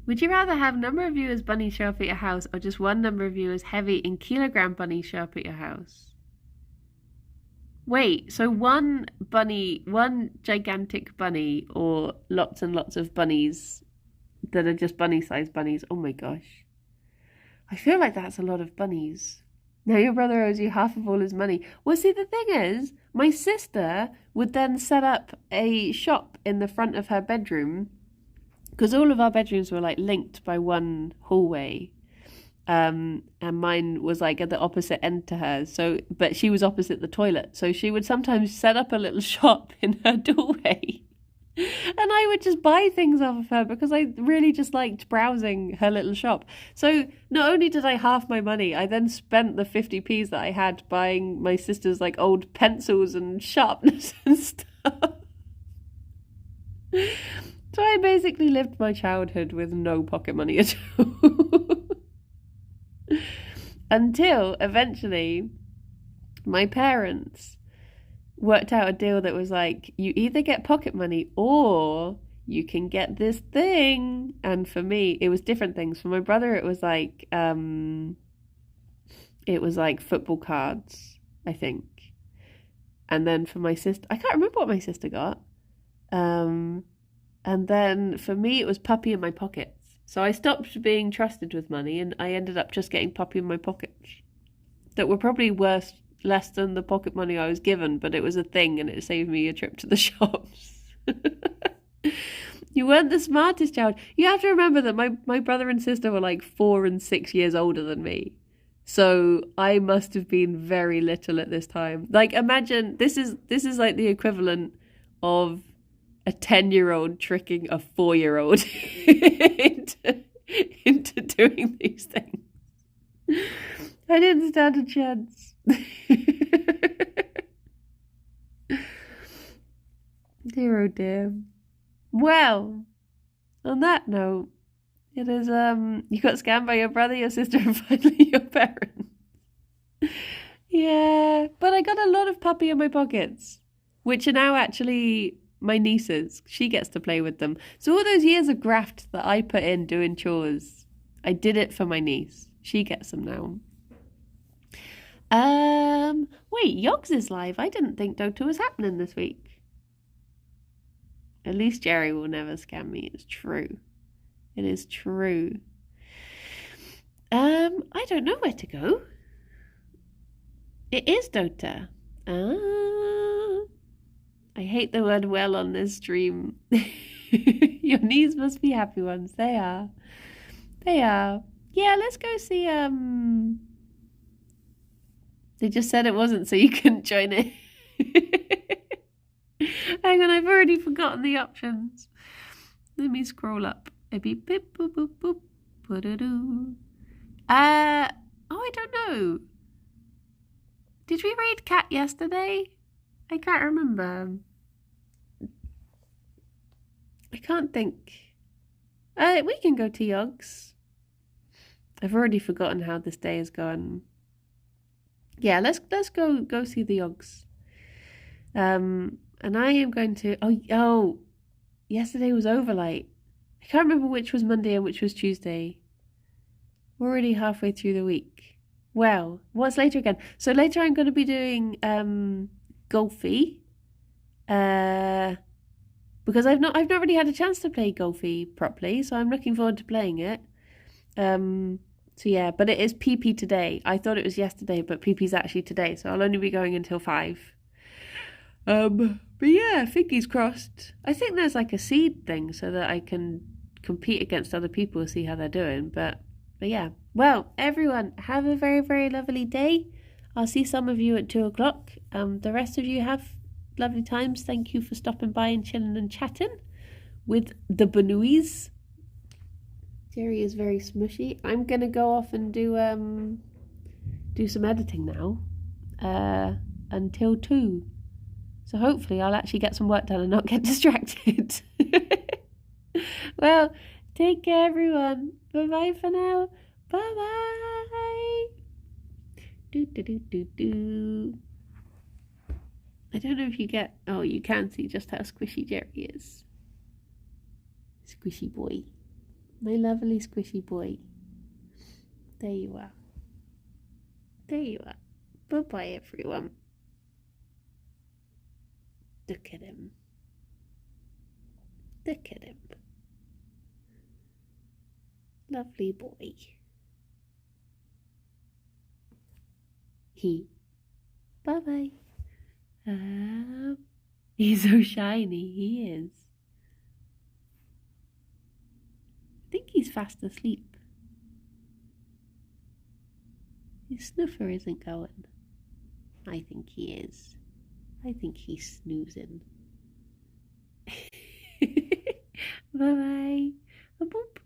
Would you rather have number of you as bunnies show up at your house or just one number of you as heavy in kilogram bunnies show up at your house? Wait, so one gigantic bunny or lots and lots of bunnies that are just bunny-sized bunnies? Oh my gosh. I feel like that's a lot of bunnies. Now your brother owes you half of all his money. Well, see, the thing is, my sister would then set up a shop in the front of her bedroom because all of our bedrooms were linked by one hallway. And mine was at the opposite end to hers. So, but she was opposite the toilet. So she would sometimes set up a little shop in her doorway. And I would just buy things off of her because I really just liked browsing her little shop. So not only did I half my money, I then spent the 50p's that I had buying my sister's old pencils and sharpeners and stuff. So I basically lived my childhood with no pocket money at all. Until eventually my parents worked out a deal that was you either get pocket money or you can get this thing. And for me, it was different things. For my brother, it was football cards, I think. And then for my sister, I can't remember what my sister got. And then for me, it was puppy in my pockets. So I stopped being trusted with money and I ended up just getting puppy in my pockets that were probably less than the pocket money I was given, but it was a thing and it saved me a trip to the shops. You weren't the smartest child. You have to remember that my brother and sister were 4 and 6 years older than me. So I must have been very little at this time. Imagine this is the equivalent of a 10-year-old tricking a 4-year-old into doing these things. I didn't stand a chance. Dear oh dear. Well, on that note, it is you got scammed by your brother, your sister, and finally your parents. Yeah, but I got a lot of puppy in my pockets, which are now actually my niece's. She gets to play with them. So all those years of graft that I put in doing chores, I did it for my niece. She gets them now. Wait, Yogs is live. I didn't think Dota was happening this week. At least Gerry will never scam me. It's true. It is true. I don't know where to go. It is Dota. I hate the word well on this stream. Your knees must be happy ones. They are. They are. Yeah, let's go see, They just said it wasn't, so you couldn't join it. Hang on, I've already forgotten the options. Let me scroll up. Beep, beep, boop, boop, boop. Ba-da-doo. I don't know. Did we raid Cat yesterday? I can't remember. I can't think. We can go to Yogs. I've already forgotten how this day is going. Yeah, let's go see the Yogs. And I am going to. Oh, yesterday was Overlight. I can't remember which was Monday and which was Tuesday. We're already halfway through the week. Well, what's later again? So later I'm going to be doing Golfy. Because I've not really had a chance to play Golfy properly, so I'm looking forward to playing it. So yeah, but it is PP today. I thought it was yesterday, but PP's actually today, so I'll only be going until 5. But yeah, fingers crossed. I think there's a seed thing so that I can compete against other people and see how they're doing. But yeah. Well, everyone, have a very, very lovely day. I'll see some of you at 2 o'clock. The rest of you have lovely times. Thank you for stopping by and chilling and chatting with the Banooies. Gerry is very smushy. I'm gonna go off and do some editing now until 2. So hopefully I'll actually get some work done and not get distracted. Well, take care everyone. Bye-bye for now. Bye-bye. Do. I don't know if you get... Oh, you can see just how squishy Gerry is. Squishy boy. My lovely squishy boy. There you are. There you are. Bye-bye, everyone. Look at him. Look at him. Lovely boy. Bye-bye. He's so shiny, he is. I think he's fast asleep. His snuffer isn't going. I think he is. I think he's snoozing. Bye-bye. Boop.